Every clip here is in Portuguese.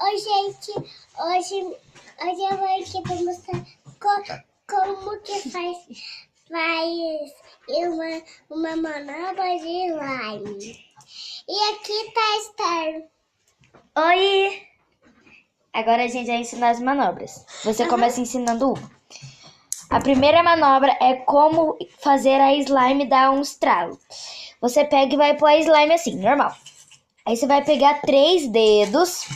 Oi, gente, hoje eu vou aqui para mostrar como que faz uma manobra de slime. E aqui tá a Esther. Oi! Agora a gente vai ensinar as manobras. Você começa ensinando uma. A primeira manobra é como fazer a slime dar um estralo. Você pega e vai pôr a slime assim, normal. Aí você vai pegar 3 dedos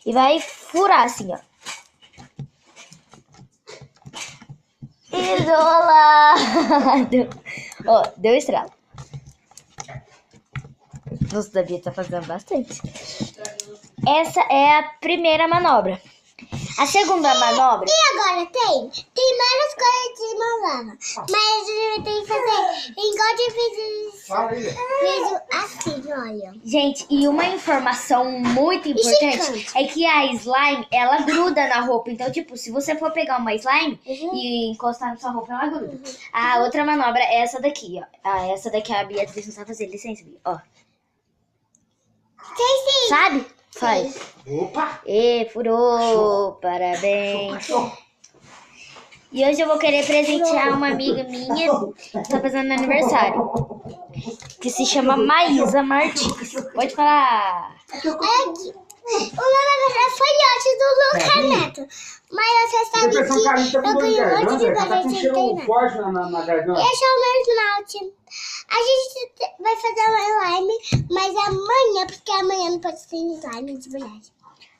e vai furar assim, ó. Isolado! Ó, deu estralo. Nossa, da Bia tá fazendo bastante. Essa é a primeira manobra. A segunda manobra... E agora tem várias coisas de manobra. Mas a gente tem que fazer igual de vídeo assim, olha. Gente, e uma informação muito importante é que a slime, ela gruda na roupa. Então, tipo, se você for pegar uma slime e encostar na sua roupa, ela gruda. A outra manobra é essa daqui, ó. Essa daqui a Beatriz não sabe fazer. Licença, Bia. Ó. Sim. Sabe? Faz. Opa! E furou. Parabéns. E hoje eu vou querer presentear uma amiga minha que tá fazendo aniversário. Que se chama Maísa Martins. Pode falar. Olha aqui. O meu aniversário foi antes do Lucas Neto. Mas você sabe que eu ganhei um monte de presente de internet. forte na garganta. Esse é o meu esmalte. A gente vai fazer uma slime, mas amanhã, porque amanhã não pode ser slime de verdade.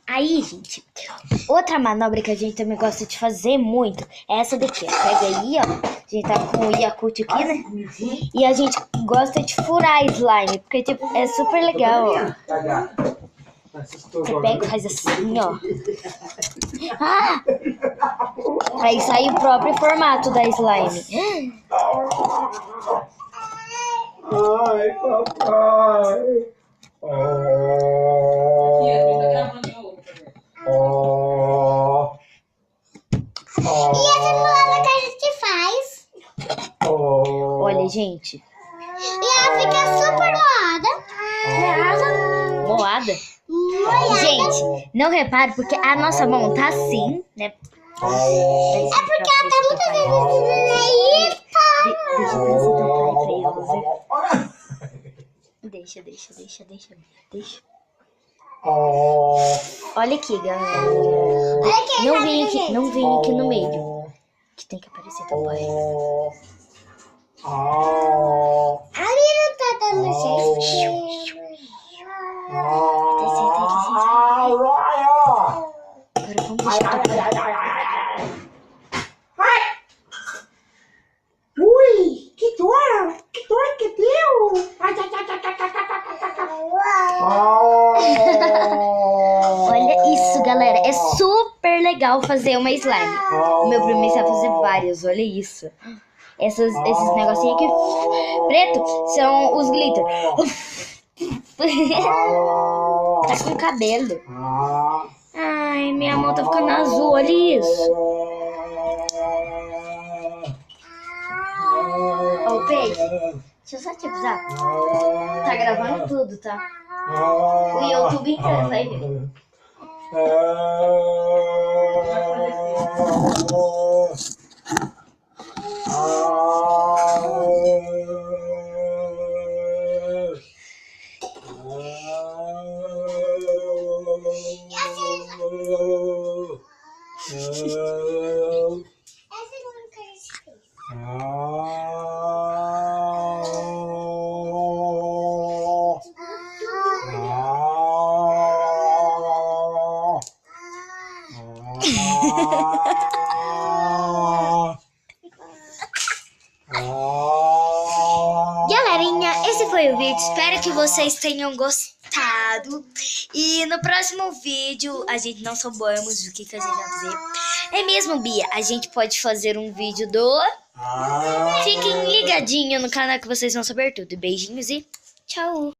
Aí, gente, outra manobra que a gente também gosta de fazer muito é essa daqui, ó. Pega aí, ó. A gente tá com o Yakult aqui, né? E a gente gosta de furar slime, porque, tipo, é super legal, ó. Você pega e faz assim, ó. Ah! Aí sai o próprio formato da slime. Ai, papai. E essa manobra que a gente faz. Olha, gente. E ela fica super moada. Moada. Gente, não repare porque a nossa mão tá assim, né? É porque ela tá muito aí. Deixa eu apresentar o pai pra eles. Deixa. Olha aqui, galera. Não vem aqui no meio. Que tem que aparecer também. Ali não tá dando jeito. Agora vamos deixar. Ui, que dor que deu. Olha isso, galera. É super legal fazer uma slime. O meu primo sabe fazer várias. Olha isso. Esses negocinhos aqui preto são os glitter. Tá com cabelo. Ai, minha mão tá ficando azul. Olha isso. Ô, Peixe, deixa eu só te avisar. Tá gravando tudo, tá? O YouTube inteiro vai ver. É a segunda que a gente fez. Galerinha, esse foi o vídeo. Espero que vocês tenham gostado. E no próximo vídeo, a gente não sabemos o que a gente vai fazer. É mesmo, Bia? A gente pode fazer um vídeo do... Fiquem ligadinhos no canal que vocês vão saber tudo. Beijinhos e tchau!